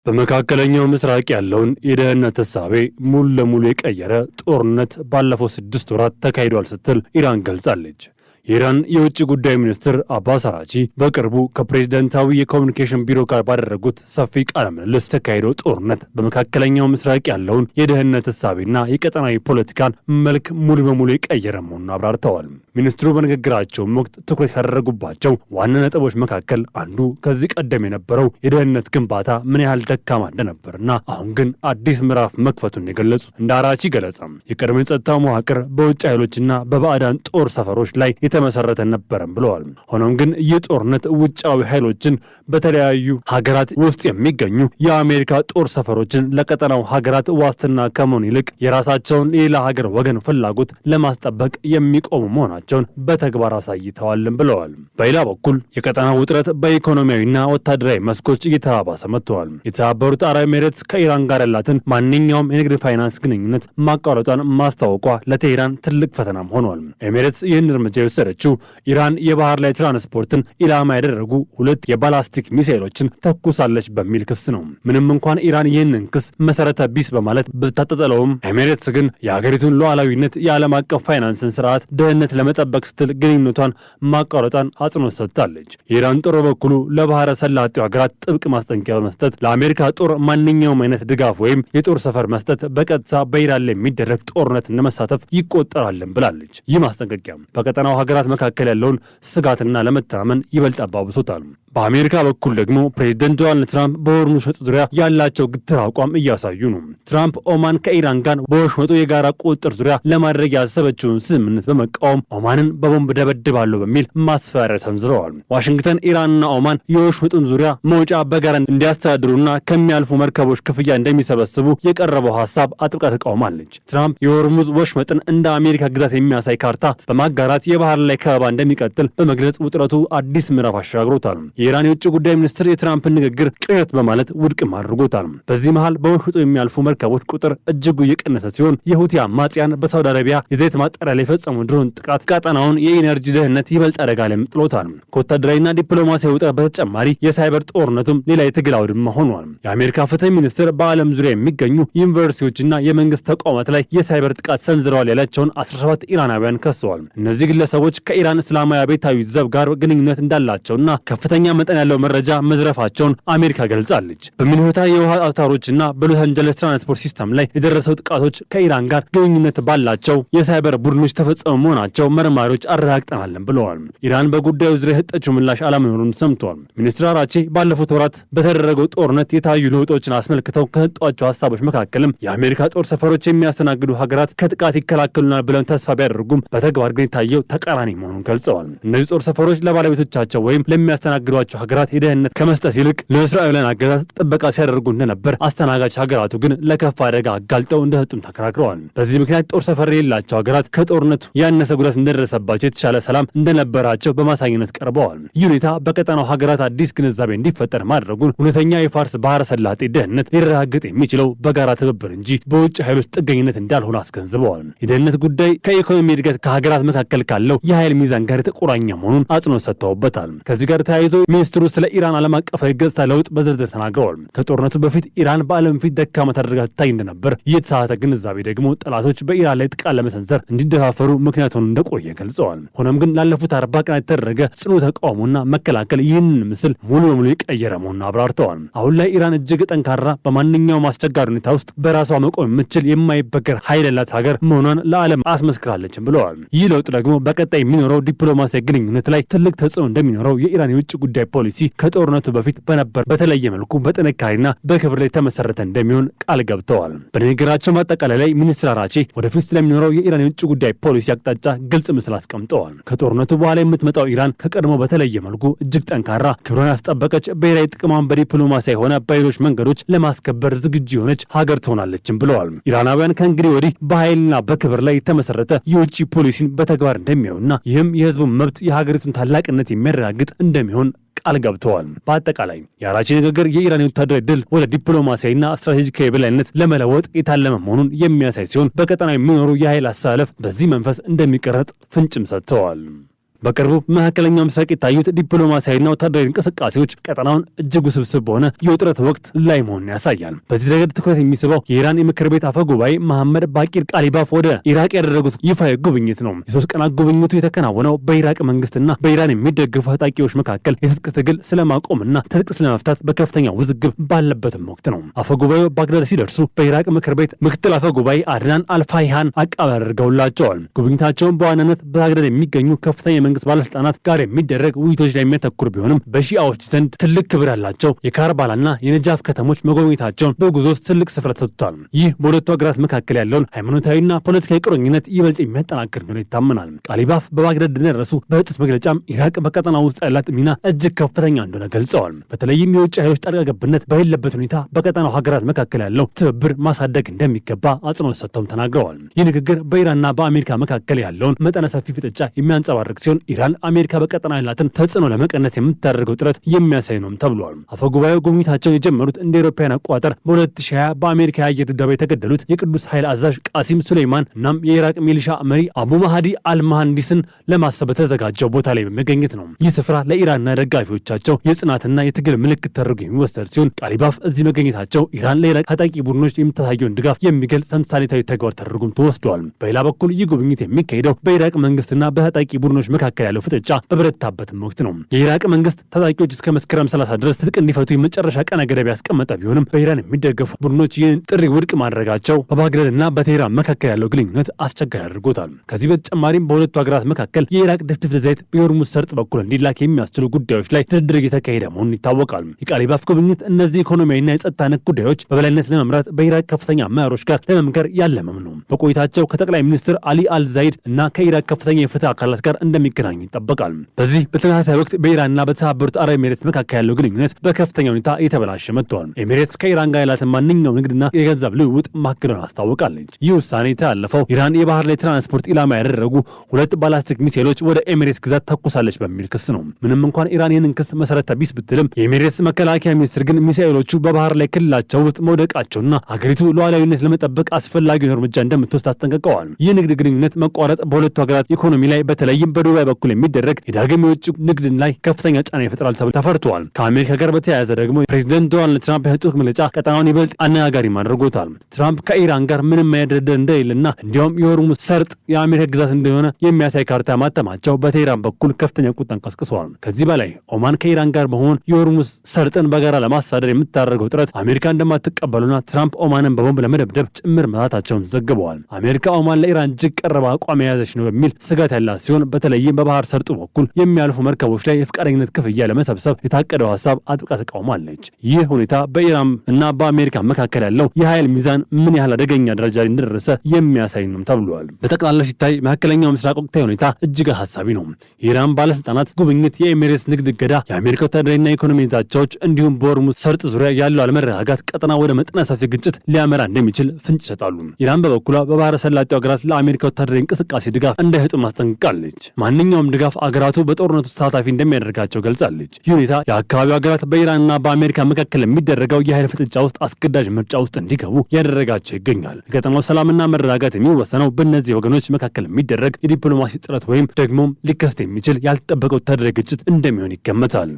በመካከለኛው ምስራቅ ያለውን የደህንነት ተሳቤ ሙሉ ለሙሉ የቀየረ ጦርነት ባለፈው 6 ወራት ተካሂዷል ስትል ኢራን ገልጻለች። የኢራን የውጭ ጉዳይ ሚኒስትር አባስ አራቺ በቅርቡ ከፕሬዝዳንታዊ የኮሚኒኬሽን ቢሮ ጋር ባደረጉት ሰፊ ቃለ ምልልስ ተካሂዶ ጦርነት በመካከለኛው ምስራቅ ያለውን የደህንነት ተሳቤና የቀጠናዊ ፖለቲካን መልክ ሙሉ በሙሉ የቀየረ መሆኑን አብራርተዋል። ሚኒስትሩ በንግግራቸውም ወቅት ትኩረት ያደረጉባቸው ዋና ነጥቦች መካከል አንዱ ከዚህ ቀደም የነበረው የደህንነት ግንባታ ምን ያህል ደካማ እንደነበርና አሁን ግን አዲስ ምዕራፍ መክፈቱን የገለጹት እንደ አራቺ ገለጻ የቀድሞ የጸጥታ መዋቅር በውጭ ኃይሎችና በባዕዳን ጦር ሰፈሮች ላይ የተመሰረተ ነበርም ብለዋል። ሆኖም ግን ይህ ጦርነት ውጫዊ ኃይሎችን በተለያዩ ሀገራት ውስጥ የሚገኙ የአሜሪካ ጦር ሰፈሮችን ለቀጠናው ሀገራት ዋስትና ከመሆን ይልቅ የራሳቸውን የሌላ ሀገር ወገን ፍላጎት ለማስጠበቅ የሚቆሙ መሆናቸውን በተግባር አሳይተዋልም ብለዋል። በሌላ በኩል የቀጠናው ውጥረት በኢኮኖሚያዊና ወታደራዊ መስኮች እየተባባሰ መጥተዋል። የተባበሩት አረብ ኤሚሬትስ ከኢራን ጋር ያላትን ማንኛውም የንግድ ፋይናንስ ግንኙነት ማቋረጧን ማስታወቋ ለቴህራን ትልቅ ፈተናም ሆኗል። ኤሚሬትስ ይህን እርምጃ የወሰደችው ኢራን የባህር ላይ ትራንስፖርትን ኢላማ ያደረጉ 2 የባላስቲክ ሚሳኤሎችን ተኩሳለች በሚል ክስ ነው። ምንም እንኳን ኢራን ይህንን ክስ መሰረተ ቢስ በማለት ብታጠጠለውም ኤሚሬትስ ግን የሀገሪቱን ሉዓላዊነት የዓለም አቀፍ ፋይናንስን ስርዓት ደህንነት ለመጠበቅ ስትል ግንኙነቷን ማቋረጧን አጽንኦት ሰጥታለች። የኢራን ጦር በበኩሉ ለባህረ ሰላጤው ሀገራት ጥብቅ ማስጠንቀቂያ በመስጠት ለአሜሪካ ጦር ማንኛውም አይነት ድጋፍ ወይም የጦር ሰፈር መስጠት በቀጥታ በኢራን ላይ የሚደረግ ጦርነት እንደመሳተፍ ይቆጠራልን ብላለች። ይህ ማስጠንቀቂያ በቀጠናው ሀገራት መካከል ያለውን ስጋትና ለመተማመን ይበልጥ አባብሶታል። በአሜሪካ በኩል ደግሞ ፕሬዝዳንት ዶናልድ ትራምፕ በሆርሙዝ ወሽመጥ ዙሪያ ያላቸው ግትር አቋም እያሳዩ ነው። ትራምፕ ኦማን ከኢራን ጋር በወሽመጡ የጋራ ቁጥጥር ዙሪያ ለማድረግ ያሰበችውን ስምምነት በመቃወም ኦማንን በቦምብ ደበድባለሁ በሚል ማስፈራሪያ ሰንዝረዋል። ዋሽንግተን ኢራንና ኦማን የወሽመጡን ዙሪያ መውጫ በጋራ እንዲያስተዳድሩና ከሚያልፉ መርከቦች ክፍያ እንደሚሰበስቡ የቀረበው ሀሳብ አጥብቃ ተቃውማለች። ትራምፕ የሆርሙዝ ወሽመጥን እንደ አሜሪካ ግዛት የሚያሳይ ካርታ በማጋራት የባህር ላይ ከበባ እንደሚቀጥል በመግለጽ ውጥረቱ አዲስ ምዕራፍ አሻግሮታል። የኢራን የውጭ ጉዳይ ሚኒስትር የትራምፕን ንግግር ቅዠት በማለት ውድቅም አድርጎታል። በዚህ መሃል በወሽመጡ የሚያልፉ መርከቦች ቁጥር እጅጉ እየቀነሰ ሲሆን የሁቲ አማጽያን በሳውዲ አረቢያ የዘይት ማጣሪያ ላይ የፈጸሙ ድሮን ጥቃት ቀጠናውን የኢነርጂ ደህንነት ይበልጥ አደጋ ላይ ጥሎታል። ከወታደራዊና ዲፕሎማሲያዊ ውጥረት በተጨማሪ የሳይበር ጦርነቱም ሌላ የትግል አውድማ ሆኗል። የአሜሪካ ፍትህ ሚኒስትር በዓለም ዙሪያ የሚገኙ ዩኒቨርሲቲዎችና የመንግስት ተቋማት ላይ የሳይበር ጥቃት ሰንዝረዋል ያላቸውን 17 ኢራናውያን ከሰዋል። እነዚህ ግለሰቦች ከኢራን እስላማዊ አብዮታዊ ዘብ ጋር ግንኙነት እንዳላቸውና ከፍተኛ መጠን ያለው መረጃ መዝረፋቸውን አሜሪካ ገልጻለች። በሚኒሶታ የውሃ አውታሮችና በሎስ አንጀለስ ትራንስፖርት ሲስተም ላይ የደረሰው ጥቃቶች ከኢራን ጋር ግንኙነት ባላቸው የሳይበር ቡድኖች ተፈጸሙ መሆናቸው መርማሪዎች አረጋግጠናል ብለዋል። ኢራን በጉዳዩ ዙሪያ የሰጠችው ምላሽ አለመኖሩን ሰምቷል። ሚኒስትር አራቺ ባለፉት ወራት በተደረገው ጦርነት የታዩ ለውጦችን አስመልክተው ከሰጧቸው ሀሳቦች መካከልም የአሜሪካ ጦር ሰፈሮች የሚያስተናግዱ ሀገራት ከጥቃት ይከላከሉናል ብለን ተስፋ ቢያደርጉም በተግባር ግን የታየው ተቃራኒ መሆኑን ገልጸዋል። እነዚህ ጦር ሰፈሮች ለባለቤቶቻቸው ወይም ለሚያስተናግዷቸው ሀገራት የደህንነት ከመስጠት ይልቅ ለእስራኤላውያን አገዛዝ ጥበቃ ሲያደርጉ እንደነበር፣ አስተናጋጅ ሀገራቱ ግን ለከፋ አደጋ አጋልጠው እንደሰጡም ተከራክረዋል። በዚህ ምክንያት ጦር ሰፈር የሌላቸው ሀገራት ከጦርነቱ ያነሰ ጉዳት እንደደረሰባቸው የተሻለ ሰላም እንደነበራቸው በማሳየነት ቀርበዋል። ይህ ሁኔታ በቀጠናው ሀገራት አዲስ ግንዛቤ እንዲፈጠር ማድረጉን እውነተኛ የፋርስ ባህረ ሰላጤ ደህንነት ሊረጋገጥ የሚችለው በጋራ ትብብር እንጂ በውጭ ኃይሎች ጥገኝነት እንዳልሆነ አስገንዝበዋል። የደህንነት ጉዳይ ከኢኮኖሚ እድገት ከሀገራት መካከል ካለው የኃይል ሚዛን ጋር የተቆራኘ መሆኑን አጽንኦት ሰጥተውበታል። ከዚህ ጋር ተያይዞ ሚኒስትሩ ስለ ኢራን ዓለም አቀፋዊ ገጽታ ለውጥ በዝርዝር ተናግረዋል። ከጦርነቱ በፊት ኢራን በዓለም ፊት ደካማ ተደርጋ ትታይ እንደነበር፣ የተሳሳተ ግንዛቤ ደግሞ ጠላቶች በኢራን ላይ ጥቃት ለመሰንዘር እንዲደፋፈሩ ምክንያት ሆኖ እንደቆየ ገልጸዋል። ሆኖም ግን ላለፉት 40 ቀናት የተደረገ ጽኑ ተቃውሞና መከላከል ይህንን ምስል ሙሉ በሙሉ የቀየረ መሆኑን አብራርተዋል። አሁን ላይ ኢራን እጅግ ጠንካራ፣ በማንኛውም አስቸጋሪ ሁኔታ ውስጥ በራሷ መቆም የምትችል የማይበገር ኃይል ያላት ሀገር መሆኗን ለዓለም አስመስክራለችም ብለዋል። ይህ ለውጥ ደግሞ በቀጣይ የሚኖረው ዲፕሎማሲያዊ ግንኙነት ላይ ትልቅ ተጽዕኖ እንደሚኖረው የኢራን የውጭ ጉዳይ ፖሊሲ ከጦርነቱ በፊት በነበር በተለየ መልኩ በጥንካሬና በክብር ላይ ተመሰረተ እንደሚሆን ቃል ገብተዋል። በንግግራቸው ማጠቃለያ ላይ ሚኒስትር አራቺ ወደፊት ስለሚኖረው የኢራን የውጭ ጉዳይ ፖሊሲ አቅጣጫ ግልጽ ምስል አስቀምጠዋል። ከጦርነቱ በኋላ የምትመጣው ኢራን ከቀድሞ በተለየ መልኩ እጅግ ጠንካራ፣ ክብሯን ያስጠበቀች፣ ብሔራዊ ጥቅሟን በዲፕሎማሲያዊ ሆነ በሌሎች መንገዶች ለማስከበር ዝግጁ የሆነች ሀገር ትሆናለችም ብለዋል። ኢራናውያን ከእንግዲህ ወዲህ በኃይልና በክብር ላይ የተመሰረተ የውጭ ፖሊሲን በተግባር እንደሚያዩና ይህም የህዝቡን መብት የሀገሪቱን ታላቅነት የሚያረጋግጥ እንደሚሆን ቃል ገብተዋል። በአጠቃላይ የአራቺ ንግግር የኢራን ወታደራዊ ድል ወደ ዲፕሎማሲያዊና ስትራቴጂካዊ የበላይነት ለመለወጥ የታለመ መሆኑን የሚያሳይ ሲሆን በቀጠናው የሚኖሩ የኃይል አሰላለፍ በዚህ መንፈስ እንደሚቀረጥ ፍንጭም ሰጥተዋል። በቅርቡ መካከለኛው ምስራቅ የታዩት ዲፕሎማሲያዊና ወታደራዊ እንቅስቃሴዎች ቀጠናውን እጅግ ውስብስብ በሆነ የውጥረት ወቅት ላይ መሆኑን ያሳያል። በዚህ ረገድ ትኩረት የሚስበው የኢራን የምክር ቤት አፈ ጉባኤ መሐመድ ባቂር ቃሊባፍ ወደ ኢራቅ ያደረጉት ይፋዊ ጉብኝት ነው። የሶስት ቀናት ጉብኝቱ የተከናወነው በኢራቅ መንግስትና በኢራን የሚደገፉ ታጣቂዎች መካከል የትጥቅ ትግል ስለማቆምና ትጥቅ ስለመፍታት በከፍተኛ ውዝግብ ባለበትም ወቅት ነው። አፈ ጉባኤው ባግዳድ ሲደርሱ በኢራቅ ምክር ቤት ምክትል አፈ ጉባኤ አድናን አልፋይሃን አቀባበል አድርገውላቸዋል። ጉብኝታቸውን በዋናነት በባግዳድ የሚገኙ ከፍተኛ የመንግስት ባለስልጣናት ጋር የሚደረግ ውይይቶች ላይ የሚያተኩር ቢሆንም በሺአዎች ዘንድ ትልቅ ክብር ያላቸው የካርባላና የነጃፍ ከተሞች መጎብኘታቸውን በጉዞ ውስጥ ትልቅ ስፍራ ተሰጥቷል። ይህ በሁለቱ ሀገራት መካከል ያለውን ሃይማኖታዊና ፖለቲካዊ ቁርኝነት ይበልጥ የሚያጠናክር እንደሆነ ይታመናል። ቃሊባፍ በባግዳድ እንደደረሱ በሰጡት መግለጫም ኢራቅ በቀጠናው ውስጥ ያላት ሚና እጅግ ከፍተኛ እንደሆነ ገልጸዋል። በተለይም የውጭ ኃይሎች ጣልቃ ገብነት በሌለበት ሁኔታ በቀጠናው ሀገራት መካከል ያለው ትብብር ማሳደግ እንደሚገባ አጽንኦት ሰጥተውም ተናግረዋል። ይህ ንግግር በኢራንና በአሜሪካ መካከል ያለውን መጠነ ሰፊ ፍጥጫ የሚያንጸባርቅ ሲሆን ኢራን አሜሪካ በቀጠና ያላትን ተጽዕኖ ለመቀነስ የምታደርገው ጥረት የሚያሳይ ነውም ተብሏል። አፈጉባኤው ጉብኝታቸውን የጀመሩት እንደ አውሮፓውያን አቆጣጠር በ2020 በአሜሪካ የአየር ድብደባ የተገደሉት የቅዱስ ኃይል አዛዥ ቃሲም ሱሌይማን እናም የኢራቅ ሚሊሻ መሪ አቡ ማህዲ አልመሐንዲስን ለማሰብ በተዘጋጀው ቦታ ላይ በመገኘት ነው። ይህ ስፍራ ለኢራንና ደጋፊዎቻቸው የጽናትና የትግል ምልክት ተደርጎ የሚወሰድ ሲሆን ቃሊባፍ እዚህ መገኘታቸው ኢራን ለኢራቅ ታጣቂ ቡድኖች የምታሳየውን ድጋፍ የሚገልጽ ተምሳሌታዊ ተግባር ተደርጎም ተወስዷል። በሌላ በኩል ይህ ጉብኝት የሚካሄደው በኢራቅ መንግስትና በታጣቂ ቡድኖች መካከል ያለው ፍጥጫ በበረታበትም ወቅት ነው። የኢራቅ መንግስት ታጣቂዎች እስከ መስከረም 30 ድረስ ትጥቅ እንዲፈቱ የመጨረሻ ቀነ ገደብ ያስቀመጠ ቢሆንም በኢራን የሚደገፉ ቡድኖች ይህን ጥሪ ውድቅ ማድረጋቸው በባግዳድና በቴህራን መካከል ያለው ግንኙነት አስቸጋሪ አድርጎታል። ከዚህ በተጨማሪም በሁለቱ ሀገራት መካከል የኢራቅ ድፍድፍ ዘይት በሆርሙዝ ሰርጥ በኩል እንዲላክ የሚያስችሉ ጉዳዮች ላይ ድርድር እየተካሄደ መሆኑን ይታወቃል። የቃሊባፍ ጉብኝት እነዚህ ኢኮኖሚያዊና የጸጥታ ነክ ጉዳዮች በበላይነት ለመምራት በኢራቅ ከፍተኛ አመራሮች ጋር ለመምከር ያለመም ነው። በቆይታቸው ከጠቅላይ ሚኒስትር አሊ አልዛይድ እና ከኢራቅ ከፍተኛ የፍትህ አካላት ጋር እንደሚገናኙ ይጠበቃል። በዚህ በተመሳሳይ ወቅት በኢራንና በተባበሩት አረብ ኤሚሬትስ መካከል ያለው ግንኙነት በከፍተኛ ሁኔታ እየተበላሸ መጥቷል። ኤሚሬትስ ከኢራን ጋር ያላትን ማንኛውም ንግድና የገንዘብ ልውውጥ ማገዷን አስታውቃለች። ይህ ውሳኔ የተላለፈው ኢራን የባህር ላይ ትራንስፖርት ኢላማ ያደረጉ ሁለት ባላስቲክ ሚሳኤሎች ወደ ኤሚሬትስ ግዛት ተኩሳለች በሚል ክስ ነው። ምንም እንኳን ኢራን ይህንን ክስ መሰረተ ቢስ ብትልም የኤሚሬትስ መከላከያ ሚኒስትር ግን ሚሳኤሎቹ በባህር ላይ ክልላቸው ውስጥ መውደቃቸውና ሀገሪቱ ሉዓላዊነት ለመጠበቅ አስፈላጊውን እርምጃ እንደምትወስድ አስጠንቅቀዋል። ይህ ንግድ ግንኙነት መቋረጥ በሁለቱ ሀገራት ኢኮኖሚ ላይ በተለይም በዱባይ በኩል የሚደረግ የዳግም የውጭ ንግድን ላይ ከፍተኛ ጫና ይፈጥራል ተብሎ ተፈርቷል። ከአሜሪካ ጋር በተያያዘ ደግሞ ፕሬዚደንት ዶናልድ ትራምፕ የሰጡት መግለጫ ቀጠናውን ይበልጥ አነጋጋሪ አድርጎታል። ትራምፕ ከኢራን ጋር ምንም ድርድር እንደሌለና እንዲያውም የሆርሙዝ ሰርጥ የአሜሪካ ግዛት እንደሆነ የሚያሳይ ካርታ ማተማቸው በቴህራን በኩል ከፍተኛ ቁጣን ቀስቅሰዋል። ከዚህ በላይ ኦማን ከኢራን ጋር በመሆን የሆርሙዝ ሰርጥን በጋራ ለማሳደር የምታደርገው ጥረት አሜሪካ እንደማትቀበሉና ትራምፕ ኦማንን በቦምብ ለመደብደብ ጭምር መዛታቸውን ዘግበዋል። አሜሪካ ኦማን ለኢራን እጅግ ቀረበ አቋም የያዘች ነው በሚል ስጋት ያላት ሲሆን በተለይም በባህር ሰርጡ በኩል የሚያልፉ መርከቦች ላይ የፍቃደኝነት ክፍያ ለመሰብሰብ የታቀደው ሀሳብ አጥብቃ ተቃውማለች። ይህ ሁኔታ በኢራን እና በአሜሪካ መካከል ያለው የኃይል ሚዛን ምን ያህል አደገኛ ደረጃ ላይ እንደደረሰ የሚያሳይ ነው ተብሏል። በጠቅላላው ሲታይ መካከለኛው ምስራቅ ወቅታዊ ሁኔታ እጅግ አሳሳቢ ነው። የኢራን ባለስልጣናት ጉብኝት፣ የኤሚሬትስ ንግድ እገዳ፣ የአሜሪካ ወታደራዊና ኢኮኖሚ ዛቻዎች እንዲሁም በሆርሙዝ ሰርጥ ዙሪያ ያለው አለመረጋጋት ቀጠና ወደ መጠነ ሰፊ ግጭት ሊያመራ እንደሚችል ፍንጭ ይሰጣሉ። ኢራን በበኩሏ በባህረ ሰላጤው ሀገራት ለአሜሪካ ወታደራዊ እንቅስቃሴ ድጋፍ እንዳይሰጡ ማስጠንቅቃለች። ማንኛውም ድጋፍ አገራቱ በጦርነቱ ተሳታፊ እንደሚያደርጋቸው ገልጻለች። ይህ ሁኔታ የአካባቢው ሀገራት በኢራንና በአሜሪካ መካከል የሚደረገው የኃይል ፍጥጫ ውስጥ አስገዳጅ ምርጫ ውስጥ እንዲገቡ ያደረጋቸው ይገኛል። የቀጠናው ሰላምና መረጋጋት የሚወሰነው በእነዚህ ወገኖች መካከል የሚደረግ የዲፕሎማሲ ጥረት ወይም ደግሞም ሊከሰት የሚችል ያልተጠበቀ ወታደራዊ ግጭት እንደሚሆን ይገመታል።